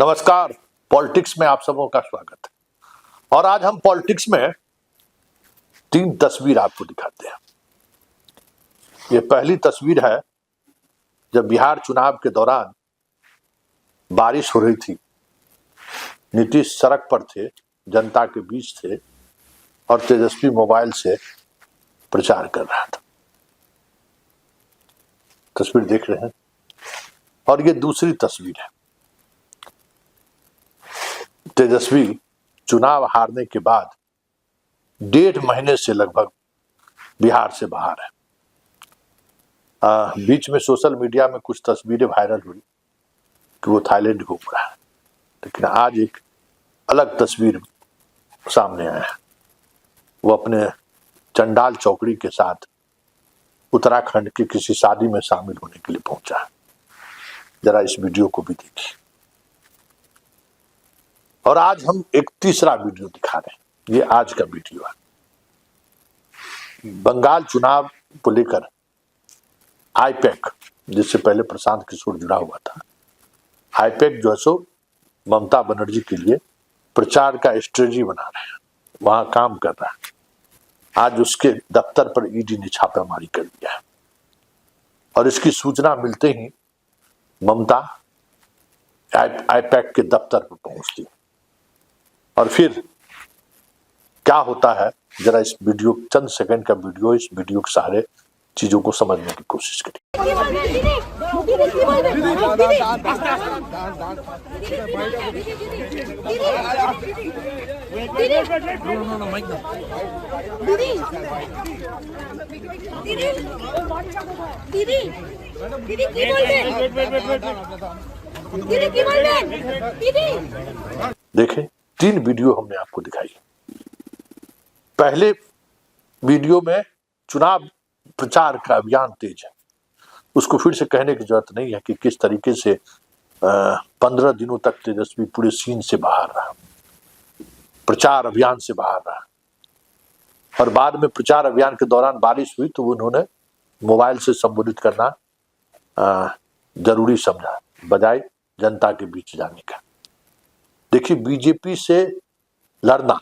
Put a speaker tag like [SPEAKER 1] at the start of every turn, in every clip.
[SPEAKER 1] नमस्कार। पॉलिटिक्स में आप सबों का स्वागत है। और आज हम पॉलिटिक्स में 3 तस्वीर आपको दिखाते हैं। ये पहली तस्वीर है जब बिहार चुनाव के दौरान बारिश हो रही थी, नीतीश सड़क पर थे, जनता के बीच थे और तेजस्वी मोबाइल से प्रचार कर रहा था। तस्वीर देख रहे हैं। और ये दूसरी तस्वीर है, तेजस्वी चुनाव हारने के बाद 1.5 महीने से लगभग बिहार से बाहर है। बीच में सोशल मीडिया में कुछ तस्वीरें वायरल हुई कि वो थाईलैंड घूम रहा है, लेकिन आज एक अलग तस्वीर सामने आया है। वो अपने चंडाल चौकड़ी के साथ उत्तराखंड की किसी शादी में शामिल होने के लिए पहुंचा है। जरा इस वीडियो को भी देखिए। और आज हम एक तीसरा वीडियो दिखा रहे हैं। ये आज का वीडियो है। बंगाल चुनाव को लेकर आईपैक, जिससे पहले प्रशांत किशोर जुड़ा हुआ था, आईपैक जो है सो ममता बनर्जी के लिए प्रचार का स्ट्रेटजी बना रहे हैं, वहां काम कर रहा है। आज उसके दफ्तर पर ईडी ने छापेमारी कर दिया है और इसकी सूचना मिलते ही ममता आईपैक के दफ्तर पर पहुंचती है। और फिर क्या होता है, जरा इस वीडियो, चंद सेकंड का वीडियो, इस वीडियो के सारे चीजों को समझने की कोशिश करिए। देखें, 3 वीडियो हमने आपको दिखाई। पहले वीडियो में चुनाव प्रचार का अभियान तेज है, उसको फिर से कहने की जरूरत नहीं है कि किस तरीके से 15 दिनों तक तेजस्वी पूरे सीन से बाहर रहा, प्रचार अभियान से बाहर रहा। और बाद में प्रचार अभियान के दौरान बारिश हुई तो उन्होंने मोबाइल से संबोधित करना जरूरी समझा, बजाय जनता के बीच जाने का। देखिए, बीजेपी से लड़ना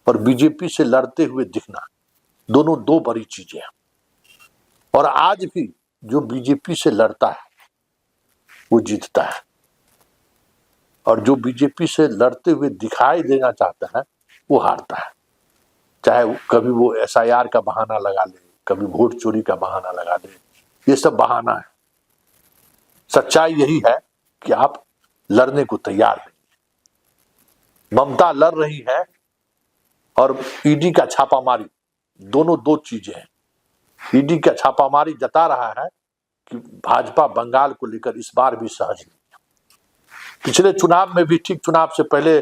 [SPEAKER 1] और बीजेपी से लड़ते हुए दिखना दोनों 2 बड़ी चीजें हैं। और आज भी जो बीजेपी से लड़ता है वो जीतता है, और जो बीजेपी से लड़ते हुए दिखाई देना चाहता है वो हारता है। चाहे कभी वो एसआईआर का बहाना लगा ले, कभी वोट चोरी का बहाना लगा ले, ये सब बहाना है। सच्चाई यही है कि आप लड़ने को तैयार नहीं। ममता लड़ रही है और ईडी का छापामारी, दोनों 2 चीजें हैं। ईडी का छापामारी जता रहा है कि भाजपा बंगाल को लेकर इस बार भी सहज नहीं है। पिछले चुनाव में भी, ठीक चुनाव से पहले,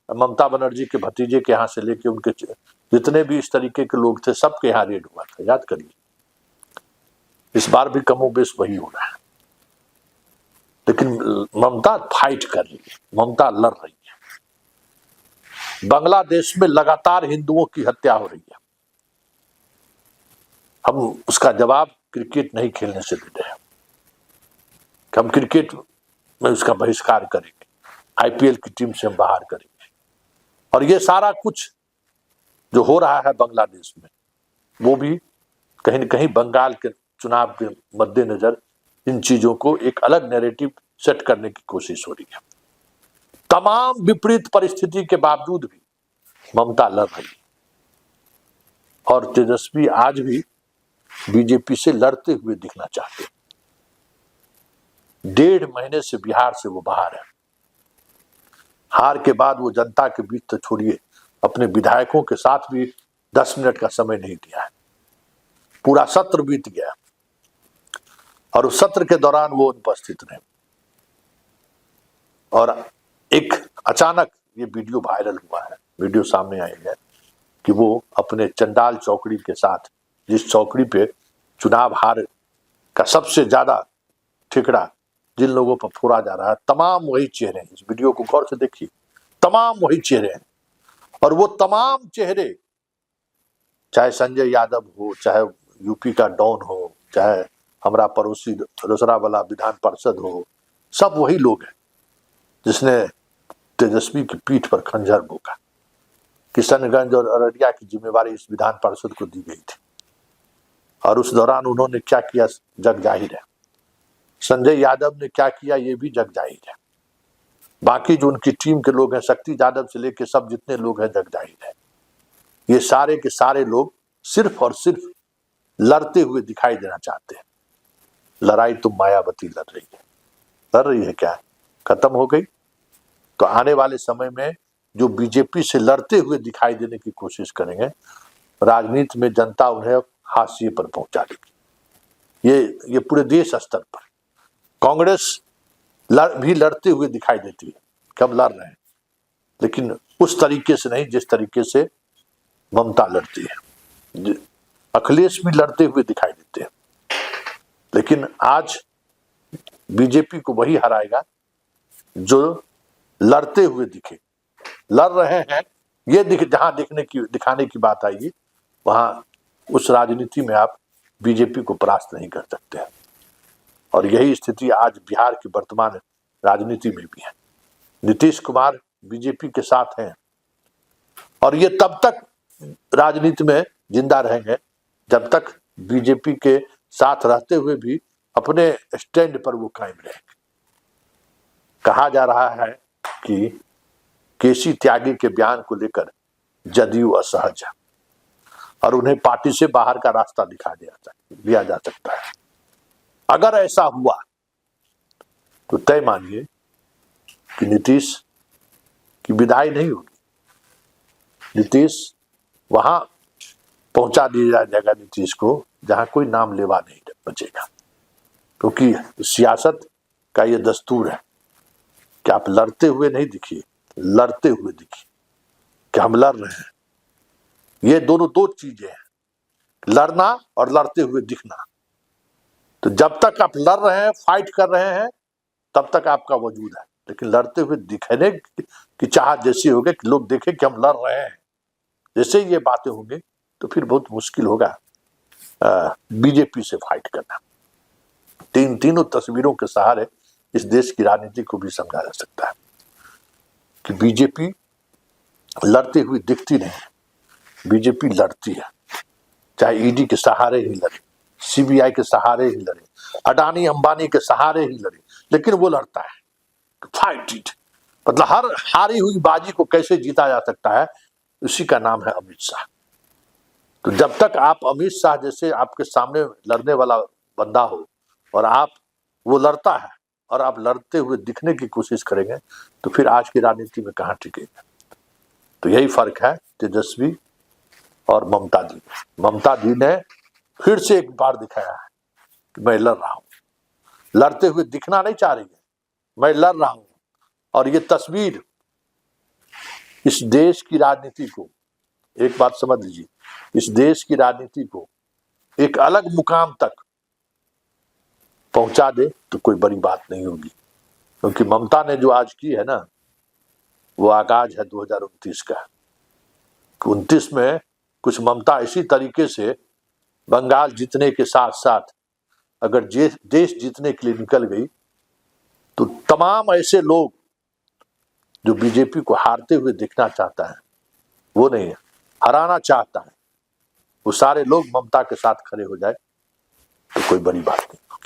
[SPEAKER 1] ममता बनर्जी के भतीजे के यहाँ से लेके उनके जितने भी इस तरीके के लोग थे, सबके यहाँ रेड हुआ था, याद करिए। इस बार भी कमोबेश वही हो रहा है, लेकिन ममता फाइट कर रही है, ममता लड़ रही है। बांग्लादेश में लगातार हिंदुओं की हत्या हो रही है। हम उसका जवाब क्रिकेट नहीं खेलने से दे रहे हैं। हम क्रिकेट में उसका बहिष्कार करेंगे, आईपीएल की टीम से हम बाहर करेंगे। और ये सारा कुछ जो हो रहा है बांग्लादेश में, वो भी कहीं न कहीं बंगाल के चुनाव के मद्देनजर इन चीजों को एक अलग नैरेटिव सेट करने की कोशिश हो रही है। तमाम विपरीत परिस्थिति के बावजूद भी ममता लड़ रही है, और तेजस्वी आज भी बीजेपी से लड़ते हुए दिखना चाहते हैं। 1.5 महीने से बिहार से वो बाहर है। हार के बाद वो जनता के बीच तो छोड़िए, अपने विधायकों के साथ भी 10 मिनट का समय नहीं दिया है। पूरा सत्र बीत गया और उस सत्र के दौरान वो उपस्थित रहे। और एक अचानक ये वीडियो वायरल हुआ है, वीडियो सामने आई है कि वो अपने चंडाल चौकड़ी के साथ, जिस चौकड़ी पे चुनाव हार का सबसे ज्यादा ठिकरा जिन लोगों पर फोड़ा जा रहा है, तमाम वही चेहरे हैं। इस वीडियो को गौर से देखिए, तमाम वही चेहरे हैं। और वो तमाम चेहरे, चाहे संजय यादव हो, चाहे यूपी का डॉन हो, चाहे हमारा पड़ोसी रोसड़ा वाला विधान पार्षद हो, सब वही लोग हैं जिसने तेजस्वी की पीठ पर खंजर भोंका। किशनगंज और अररिया की जिम्मेवारी इस विधान पार्षद को दी गई थी और उस दौरान उन्होंने क्या किया जग जाहिर है। संजय यादव ने क्या किया ये भी जग जाहिर है। बाकी जो उनकी टीम के लोग हैं, शक्ति यादव से लेकर सब जितने लोग हैं, जग जाहिर है। ये सारे के सारे लोग सिर्फ और सिर्फ लड़ते हुए दिखाई देना चाहते हैं। लड़ाई तो मायावती लड़ रही है क्या? खत्म हो गई? तो आने वाले समय में जो बीजेपी से लड़ते हुए दिखाई देने की कोशिश करेंगे, राजनीति में जनता उन्हें हाशिए पर पहुंचा देगी। ये पूरे देश स्तर पर कांग्रेस भी लड़ते हुए दिखाई देती है कि हम लड़ रहे हैं, लेकिन उस तरीके से नहीं जिस तरीके से ममता लड़ती है। अखिलेश भी लड़ते हुए दिखाई देते हैं, लेकिन आज बीजेपी को वही हराएगा जो लड़ते हुए दिखे। लड़ रहे हैं ये जहां दिखाने की बात आई है, वहां उस राजनीति में आप बीजेपी को परास्त नहीं कर सकते हैं। और यही स्थिति आज बिहार की वर्तमान राजनीति में भी है। नीतीश कुमार बीजेपी के साथ हैं और ये तब तक राजनीति में जिंदा रहेंगे जब तक बीजेपी के साथ रहते हुए भी अपने स्टैंड पर वो कायम रहेंगे। कहा जा रहा है कि केसी त्यागी के बयान को लेकर जदयू असहज है और उन्हें पार्टी से बाहर का रास्ता दिया जा सकता है। अगर ऐसा हुआ तो तय मानिए कि नीतीश की विदाई नहीं होगी। नीतीश वहां पहुंचा दिया जाएगा नीतीश को जहां कोई नाम लेवा नहीं बचेगा, क्योंकि सियासत का ये दस्तूर है कि आप लड़ते हुए नहीं दिखिए, लड़ते हुए दिखिए कि हम लड़ रहे हैं। ये दोनों दो चीजें हैं, लड़ना और लड़ते हुए दिखना। तो जब तक आप लड़ रहे हैं, फाइट कर रहे हैं, तब तक आपका वजूद है, लेकिन लड़ते हुए दिखने की चाहत जैसी होगी कि लोग देखें कि हम लड़ रहे हैं, जैसे ये बातें होंगी तो फिर बहुत मुश्किल होगा बीजेपी से फाइट करना। तीनों तस्वीरों के सहारे इस देश की राजनीति को भी समझा जा सकता है कि बीजेपी लड़ती हुई दिखती नहीं, बीजेपी लड़ती है। चाहे ईडी के सहारे ही लड़े, सीबीआई के सहारे ही लड़े, अडानी अंबानी के सहारे ही लड़े, लेकिन वो लड़ता है। फाइट इट, मतलब हर हारी हुई बाजी को कैसे जीता जा सकता है, उसी का नाम है अमित शाह। तो जब तक आप अमित शाह जैसे आपके सामने लड़ने वाला बंदा हो और वो लड़ता है और आप लड़ते हुए दिखने की कोशिश करेंगे, तो फिर आज की राजनीति में कहाँ टिकेगा। तो यही फर्क है तेजस्वी और ममता दी। ममता दी ने फिर से एक बार दिखाया है कि मैं लड़ रहा हूं, लड़ते हुए दिखना नहीं चाह रही है, मैं लड़ रहा हूं। और ये तस्वीर इस देश की राजनीति को, एक बात समझ लीजिए, इस देश की राजनीति को एक अलग मुकाम तक पहुंचा दे तो कोई बड़ी बात नहीं होगी, क्योंकि ममता ने जो आज की है ना, वो आगाज है 2029 का। 29 में कुछ ममता इसी तरीके से बंगाल जीतने के साथ साथ अगर देश जीतने के लिए निकल गई तो तमाम ऐसे लोग जो बीजेपी को हारते हुए देखना चाहता है, वो नहीं है, हराना चाहता है, वो सारे लोग ममता के साथ खड़े हो जाए तो कोई बड़ी बात नहीं।